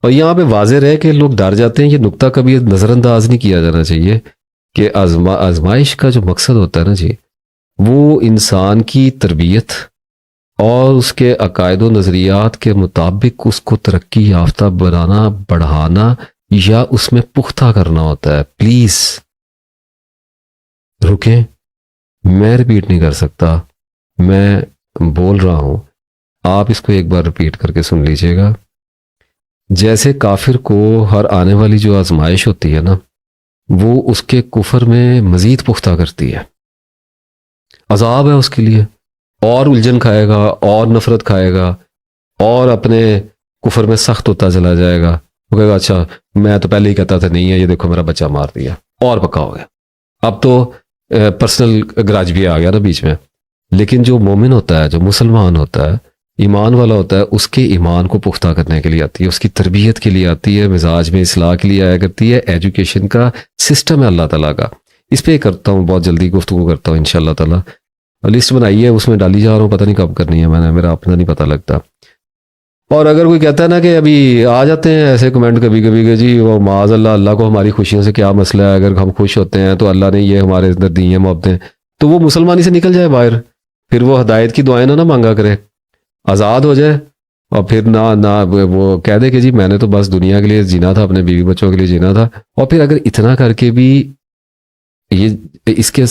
और यहाँ पे वाज़ेह रहे कि लोग डर जाते हैं, ये नुक्ता कभी नज़रअंदाज नहीं किया जाना चाहिए कि आजमाइश का जो मकसद होता है ना जी, वो इंसान की तरबियत और उसके अकायद व नज़रियात के मुताबिक उसको तरक्की याफ्ता बनाना, बढ़ाना या उसमें पुख्ता करना होता है। प्लीज़ रुकें, मैं रिपीट नहीं कर सकता, मैं बोल रहा हूं, आप इसको एक बार रिपीट करके सुन लीजिएगा। जैसे काफिर को हर आने वाली जो आजमाइश होती है ना, वो उसके कुफर में मजीद पुख्ता करती है, अजाब है उसके लिए, और उलझन खाएगा और नफरत खाएगा और अपने कुफर में सख्त होता चला जाएगा। वो कहेगा अच्छा मैं तो पहले ही कहता था नहीं है, ये देखो मेरा बच्चा मार दिया और पक्का हो गया। अब तो पर्सनल ग्राज भी आ गया ना बीच में। लेकिन जो मोमिन होता है, जो मुसलमान होता है, ईमान वाला होता है, उसके ईमान को पुख्ता करने के लिए आती है, उसकी तरबियत के लिए आती है, मिजाज में इसलाह के लिए आया करती है। एजुकेशन का सिस्टम है अल्लाह ताला का। इस पे करता हूँ, बहुत जल्दी गुफ्तगू करता हूँ इंशाल्लाह ताला। लिस्ट बनाई है, उसमें डाली जा रहा हूँ, पता नहीं कब करनी है मैंने, मेरा अपना नहीं पता लगता। और अगर कोई कहता है ना कि अभी आ जाते हैं ऐसे कमेंट कभी कभी कि जी वो माज अल्लाह, अल्लाह को हमारी खुशियों से क्या मसला है, अगर हम खुश होते हैं तो अल्लाह ने ये हमारे अंदर दी है मोहब्बतें, तो वो मुसलमानी से निकल जाए बाहर, फिर वो हदायत की दुआएं ना मांगा करे, आज़ाद हो जाए। और फिर ना ना वो कह दे कि जी मैंने तो बस दुनिया के लिए जीना था, अपने बीवी बच्चों के लिए जीना था। और फिर अगर इतना करके भी ये इसके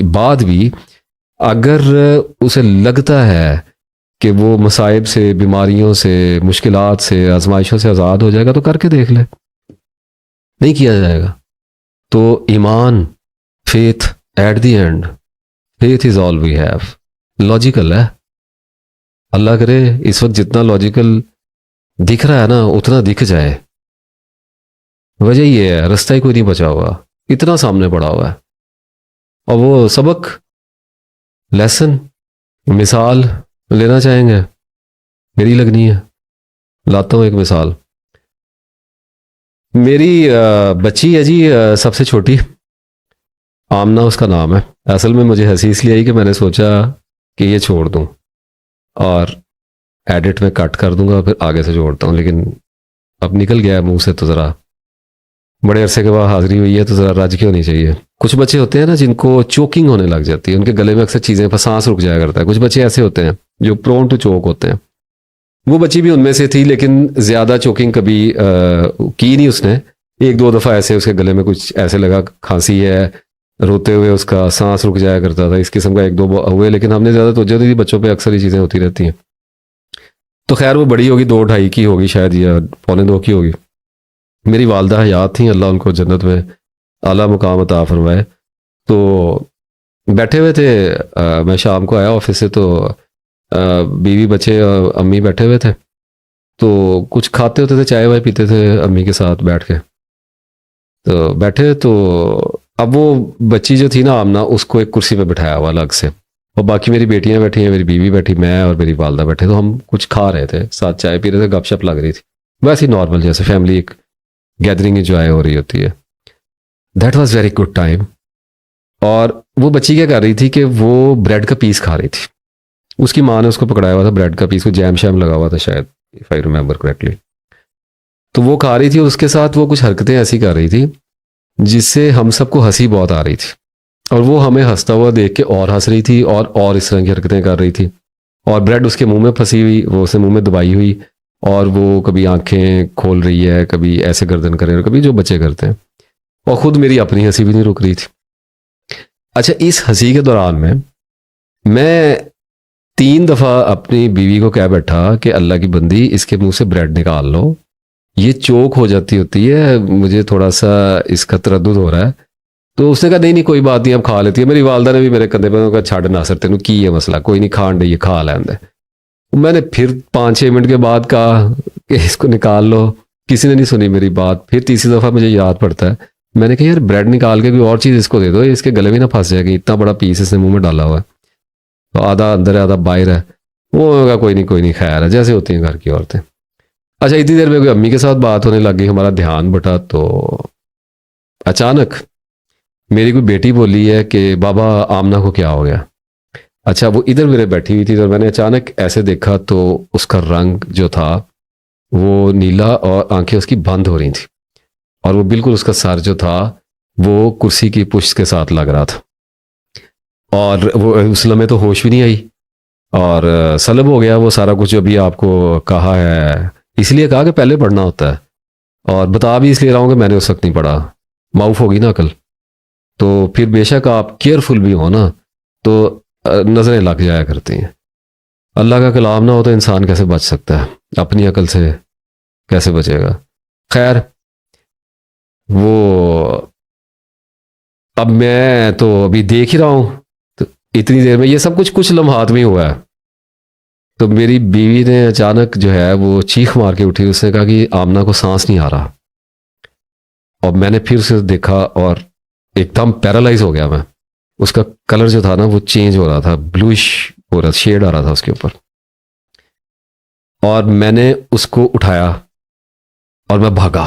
बाद भी अगर उसे लगता है कि वो मसाइब से, बीमारियों से, मुश्किलात से, आजमाइशों से आज़ाद हो जाएगा, तो करके देख ले। नहीं किया जाएगा तो ईमान, faith, at the end faith is all we have. Logical है, अल्लाह करे इस वक्त जितना लॉजिकल दिख रहा है ना उतना दिख जाए। वजह ये है, रास्ता ही कोई नहीं बचा हुआ, इतना सामने पड़ा हुआ है। और वो सबक, लेसन, मिसाल लेना चाहेंगे, मेरी लगनी है। लाता हूँ एक मिसाल। मेरी बच्ची है जी, सबसे छोटी, आमना उसका नाम है। असल में मुझे हंसी इसलिए आई कि मैंने सोचा कि ये छोड़ दूं और एडिट में कट कर दूंगा, फिर आगे से जोड़ता हूँ, लेकिन अब निकल गया मुंह से, तो ज़रा बड़े अरसे के बाद हाजिरी हुई है तो ज़रा राज की होनी चाहिए। कुछ बच्चे होते हैं ना जिनको चोकिंग होने लग जाती है, उनके गले में अक्सर चीज़ें पर सांस रुक जाया करता है। कुछ बच्चे ऐसे होते हैं जो प्रोन टू चोक होते हैं। वो बच्ची भी उनमें से थी, लेकिन ज़्यादा चोकिंग कभी की नहीं उसने। एक दो दफ़ा ऐसे उसके गले में कुछ ऐसे लगा, खांसी है, रोते हुए उसका सांस रुक जाया करता था, इस किस्म का एक दो हुए, लेकिन हमने ज़्यादा तवज्जो दी थी, बच्चों पे अक्सर ये चीज़ें होती रहती हैं। तो खैर वो बड़ी होगी, 2 ढाई की होगी शायद, या 2.25 की होगी। मेरी वालदा हयात थी, अल्लाह उनको जन्नत में आला मुकाम अता फरमाए। तो बैठे हुए थे, मैं शाम को आया ऑफिस से, तो बीवी बच्चे और अम्मी बैठे हुए थे, तो कुछ खाते होते थे, चाय वाय पीते थे अम्मी के साथ बैठ के। तो बैठे, तो अब वो बच्ची जो थी ना आमना, उसको एक कुर्सी पे बिठाया हुआ अलग से, और बाकी मेरी बेटियां बैठी हैं, मेरी बीवी बैठी, मैं और मेरी वालदा बैठे। तो हम कुछ खा रहे थे, साथ चाय पी रहे थे, गपशप लग रही थी, वैसे ही नॉर्मल जैसे फैमिली एक गैदरिंग एंजॉय हो रही होती है। That was very good time. और वो बच्ची क्या कर रही थी कि वो ब्रेड का पीस खा रही थी। उसकी माँ ने उसको पकड़ाया हुआ था ब्रेड का पीस, को जैम शैम लगा हुआ था शायद, इफ आई रिमेंबर करेक्टली। तो वो खा रही थी, और उसके साथ वो कुछ हरकतें ऐसी कर रही थी जिससे हम सबको हंसी बहुत आ रही थी, और वो हमें हंसता हुआ देख के और हंस रही थी, और इस तरह की हरकतें कर रही थी। और ब्रेड उसके मुंह में फंसी हुई, वो उसे मुंह में दबाई हुई, और वो कभी आंखें खोल रही है, कभी ऐसे गर्दन करे, और कभी जो बच्चे करते हैं। और खुद मेरी अपनी हंसी भी नहीं रुक रही थी। अच्छा, इस हंसी के दौरान में मैं 3 दफ़ा अपनी बीवी को कह बैठा कि अल्लाह की बंदी, इसके मुंह से ब्रेड निकाल लो, ये चोक हो जाती होती है, मुझे थोड़ा सा इसका तरद्दुद हो रहा है। तो उसने कहा नहीं नहीं कोई बात नहीं, अब खा लेती है। मेरी वालदा ने भी मेरे कंधे पर कहा छड़ नासर, तेन की है मसला, कोई नहीं, खान दे, खा लेंदे। मैंने फिर 5-6 मिनट के बाद कहा कि इसको निकाल लो, किसी ने नहीं सुनी मेरी बात। फिर तीसरी दफ़ा मुझे याद पड़ता है, मैंने कहा यार ब्रेड निकाल के कोई और चीज़ इसको दे दो, इसके गले में ना फंस जाएगी, इतना बड़ा पीस इसने मुंह में डाला हुआ है, तो आधा अंदर है आधा बाहर है। वो कहा कोई नहीं कोई नहीं, खैर है, जैसे होती हैं घर की औरतें। अच्छा, इतनी देर में कोई अम्मी के साथ बात होने लग गई, हमारा ध्यान बटा, तो अचानक मेरी कोई बेटी बोली है कि बाबा आमना को क्या हो गया। अच्छा, वो इधर मेरे बैठी हुई थी, तो मैंने अचानक ऐसे देखा तो उसका रंग जो था वो नीला और आंखें उसकी बंद हो रही थी, और वो बिल्कुल उसका सर जो था वो कुर्सी की पुश्त के साथ लग रहा था, और वो उस लम्हे तो होश भी नहीं आई, और सलब हो गया वो सारा कुछ जो अभी आपको कहा है। इसलिए कहा कि पहले पढ़ना होता है, और बता भी इसलिए रहा हूँ कि मैंने उस वक्त नहीं पढ़ा। माउफ होगी ना अकल, तो फिर बेशक आप केयरफुल भी हो ना तो नज़रें लग जाया करती हैं। अल्लाह का कलाम ना हो तो इंसान कैसे बच सकता है, अपनी अकल से कैसे बचेगा। खैर, वो अब मैं तो अभी देख ही रहा हूँ, तो इतनी देर में ये सब कुछ कुछ लम्हात में ही हुआ है। तो मेरी बीवी ने अचानक जो है वो चीख मार के उठी, उसने कहा कि आमना को सांस नहीं आ रहा। और मैंने फिर उसे देखा और एकदम पैरालाइज हो गया मैं। उसका कलर जो था ना वो चेंज हो रहा था, ब्लूइश हो रहा, शेड आ रहा था उसके ऊपर। और मैंने उसको उठाया और मैं भागा।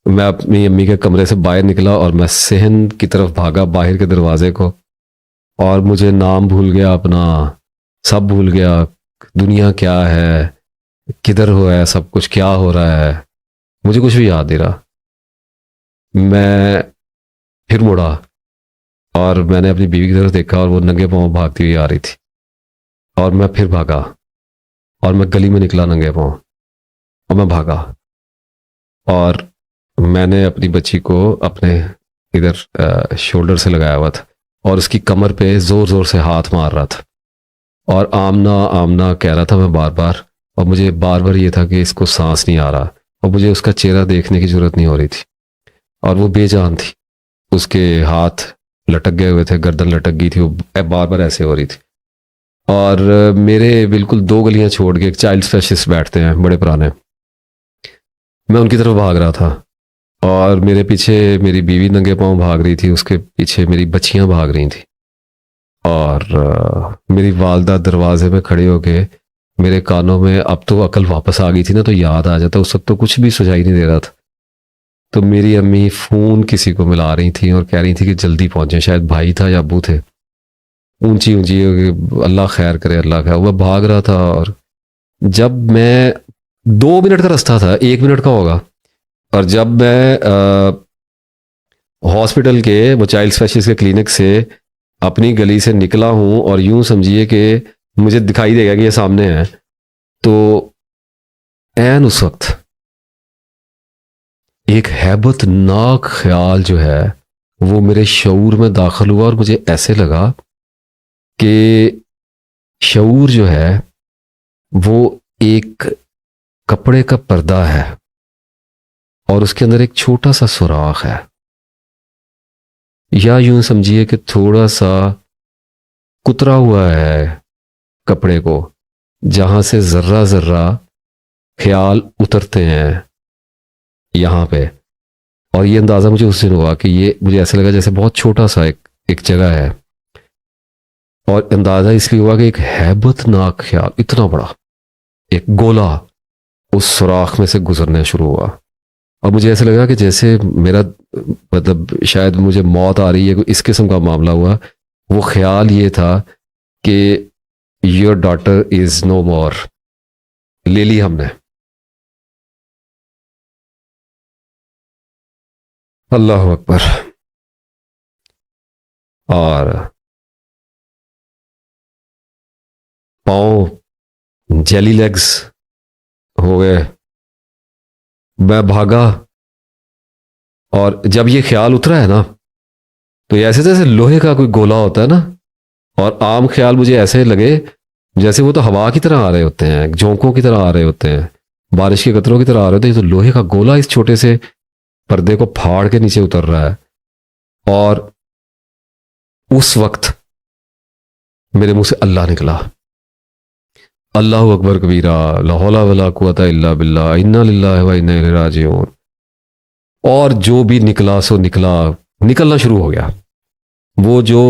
मैं अपनी अम्मी के कमरे से बाहर निकला और मैं सहन की तरफ भागा, बाहर के दरवाजे को। और मुझे नाम भूल गया अपना, सब भूल गया, दुनिया क्या है, किधर हुआ है, सब कुछ क्या हो रहा है, मुझे कुछ भी याद नहीं रहा। मैं फिर मुड़ा और मैंने अपनी बीवी की तरफ देखा और वो नंगे पांव भागती हुई आ रही थी। और मैं फिर भागा और मैं गली में निकला नंगे पांव, और मैं भागा। और मैंने अपनी बच्ची को अपने इधर शोल्डर से लगाया हुआ था और उसकी कमर पे जोर जोर से हाथ मार रहा था, और आमना आमना कह रहा था मैं बार बार। और मुझे बार बार ये था कि इसको सांस नहीं आ रहा, और मुझे उसका चेहरा देखने की जरूरत नहीं हो रही थी। और वो बेजान थी, उसके हाथ लटक गए हुए थे, गर्दन लटक गई थी, वो बार बार ऐसे हो रही थी। और मेरे बिल्कुल 2 गलियां छोड़ के एक चाइल्ड स्पेशलिस्ट बैठते हैं बड़े पुराने, मैं उनकी तरफ भाग रहा था। और मेरे पीछे मेरी बीवी नंगे पांव भाग रही थी, उसके पीछे मेरी बच्चियां भाग रही थी। और मेरी वालदा दरवाजे में खड़े होके मेरे कानों में, अब तो अकल वापस आ गई थी ना तो याद आ जाता, उस वक्त तो कुछ भी सुझाई नहीं दे रहा था। तो मेरी अम्मी फ़ोन किसी को मिला रही थी और कह रही थी कि जल्दी पहुंचे, शायद भाई था या अब्बू थे। ऊंची ऊंची, अल्लाह खैर करे, अल्लाह खैर। वह भाग रहा था, और जब मैं 2 मिनट का रास्ता था, 1 मिनट का होगा, और जब मैं हॉस्पिटल के वो चाइल्ड स्पेशलिस्ट के क्लिनिक से अपनी गली से निकला हूं और यूं समझिए कि मुझे दिखाई देगा कि ये सामने है, तो ऐन उस वक्त एक हैबतनाक ख्याल जो है वो मेरे शऊर में दाखिल हुआ, और मुझे ऐसे लगा कि शऊर जो है वो एक कपड़े का पर्दा है और उसके अंदर एक छोटा सा सुराख है, या यूं समझिए कि थोड़ा सा कुतरा हुआ है कपड़े को, जहां से जर्रा जर्रा ख्याल उतरते हैं यहां पे। और ये अंदाजा मुझे उस दिन हुआ कि ये, मुझे ऐसा लगा जैसे बहुत छोटा सा एक जगह है, और अंदाजा इसलिए हुआ कि एक हैबतनाक ख्याल इतना बड़ा, एक गोला उस सुराख में से गुजरने शुरू हुआ। और मुझे ऐसा लगा कि जैसे मेरा, मतलब शायद मुझे मौत आ रही है, इस किस्म का मामला हुआ। वो ख्याल ये था कि योर डॉटर इज नो मोर, ले ली हमने। अल्लाह अकबर। और पाँव जेली लेग्स हो गए, मैं भागा। और जब ये ख्याल उतरा है ना, तो ये ऐसे जैसे लोहे का कोई गोला होता है ना, और आम ख्याल मुझे ऐसे लगे जैसे वो तो हवा की तरह आ रहे होते हैं, झोंकों की तरह आ रहे होते हैं, बारिश के कतरों की तरह आ रहे होते हैं। तो लोहे का गोला इस छोटे से पर्दे को फाड़ के नीचे उतर रहा है। और उस वक्त मेरे मुंह से अल्लाह निकला, अल्लाह अकबर कबीरा, ला हौला वला कुव्वता इल्ला बिल्लाह, इन्ना लिल्लाहि व इन्ना इलैहि राजिऊन। और जो भी निकला सो निकला, निकलना शुरू हो गया। वो जो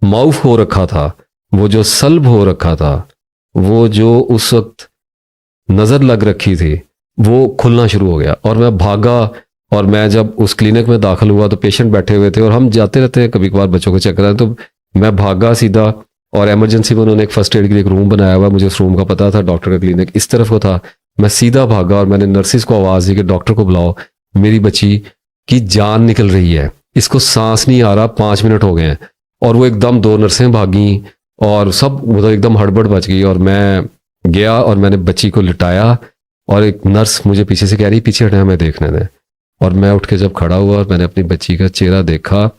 माउफ हो रखा था, वो जो सल्ब हो रखा था, वो जो उस वक्त नजर लग रखी थी, वो खुलना शुरू हो गया। और मैं भागा, और मैं जब उस क्लिनिक में दाखिल हुआ तो पेशेंट बैठे हुए थे, और हम जाते रहते हैं कभी कभार बच्चों को चेक कराने, तो मैं भागा सीधा। और इमरजेंसी में उन्होंने एक फर्स्ट एड के लिए एक रूम बनाया हुआ, मुझे उस रूम का पता था, डॉक्टर का क्लिनिक इस तरफ को था, मैं सीधा भागा और मैंने नर्सिस को आवाज़ दी कि डॉक्टर को बुलाओ, मेरी बच्ची की जान निकल रही है, इसको सांस नहीं आ रहा, 5 मिनट हो गए हैं। और वो एकदम 2 नर्सें भागी और सब मतलब एकदम हड़बड़ मच गई। और मैं गया और मैंने बच्ची को लिटाया और एक नर्स मुझे पीछे से कह रही पीछे हटे, हमें देखने दें। और मैं उठ के जब खड़ा हुआ और मैंने अपनी बच्ची का चेहरा देखा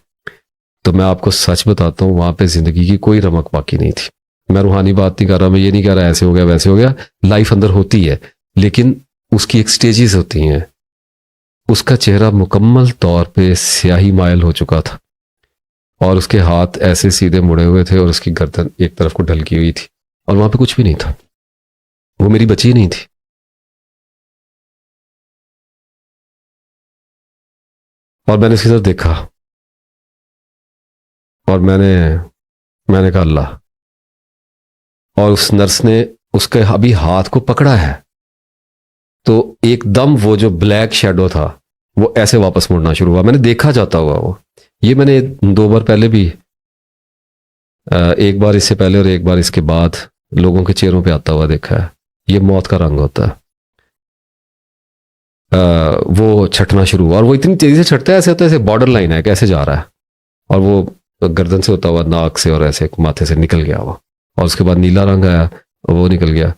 तो मैं आपको सच बताता हूँ, वहां पे जिंदगी की कोई रमक बाकी नहीं थी। मैं रूहानी बात नहीं कर रहा, मैं ये नहीं कह रहा ऐसे हो गया वैसे हो गया, लाइफ अंदर होती है, लेकिन उसकी एक स्टेजेस होती हैं। उसका चेहरा मुकम्मल तौर पे स्याही मायल हो चुका था और उसके हाथ ऐसे सीधे मुड़े हुए थे और उसकी गर्दन एक तरफ को ढलकी हुई थी और वहां पे कुछ भी नहीं था। वो मेरी बच्ची नहीं थी। और मैंने उसकी तरफ देखा और मैंने कहा अल्लाह। और उस नर्स ने उसके अभी हाथ को पकड़ा है तो एकदम वो जो ब्लैक शेडो था वो ऐसे वापस मुड़ना शुरू हुआ। मैंने देखा जाता हुआ वो, ये मैंने 2 बार पहले भी, एक बार इससे पहले और एक बार इसके बाद लोगों के चेहरों पे आता हुआ देखा है। ये मौत का रंग होता है। वो छटना शुरू हुआ और वो इतनी तेजी से छटता है, ऐसे होता है ऐसे बॉर्डर लाइन है कैसे जा रहा है। और वो गर्दन से होता हुआ नाक से और ऐसे माथे से निकल गया वो। और उसके बाद नीला रंग आया और वो निकल गया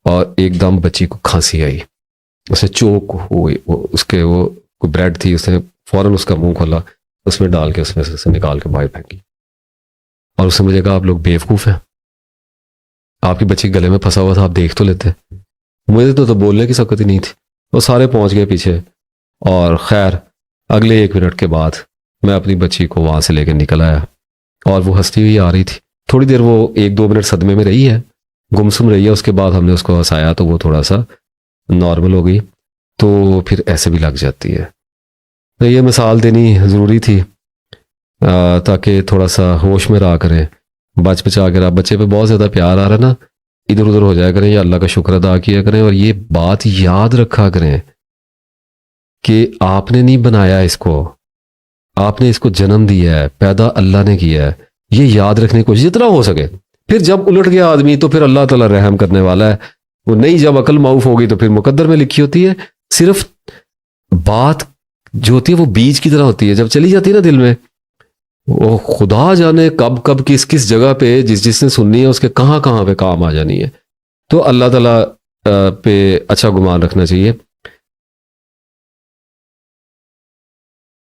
और एकदम बच्ची को खांसी आई, उसे चोक हुई। वो उसके वो कोई ब्रेड थी, उसने फौरन उसका मुंह खोला, उसमें डाल के उसमें से निकाल के बाहर फेंकी। और उसने मुझे कहा आप लोग बेवकूफ़ हैं, आपकी बच्ची गले में फंसा हुआ था, आप देख तो लेते। मुझे तो बोलने की सकत ही नहीं थी। वो सारे पहुंच गए पीछे और खैर अगले 1 मिनट के बाद मैं अपनी बच्ची को वहां से लेकर निकल आया और वो हंसती हुई आ रही थी। थोड़ी देर वो 1-2 मिनट सदमे में रही है, गुमसुम रही है। उसके बाद हमने उसको हंसाया तो वो थोड़ा सा नॉर्मल हो गई। तो फिर ऐसे भी लग जाती है। तो ये मिसाल देनी ज़रूरी थी ताकि थोड़ा सा होश में रहा करें, बच बचा कर। आप बच्चे पे बहुत ज़्यादा प्यार आ रहा है ना, इधर उधर हो जाया करें या अल्लाह का शुक्र अदा किया करें। और ये बात याद रखा करें कि आपने नहीं बनाया इसको, आपने इसको जन्म दिया है, पैदा अल्लाह ने किया है। ये याद रखने की कोशिश जितना हो सके। फिर जब उलट गया आदमी तो फिर अल्लाह ताला रहम करने वाला है। वो नहीं, जब अकल माऊफ होगी तो फिर मुकद्दर में लिखी होती है। सिर्फ बात जो होती है वो बीज की तरह होती है, जब चली जाती है ना दिल में, वो खुदा जाने कब कब किस किस जगह पे जिसने सुननी है उसके कहाँ कहाँ पे काम आ जानी है। तो अल्लाह ताला पे अच्छा गुमान रखना चाहिए।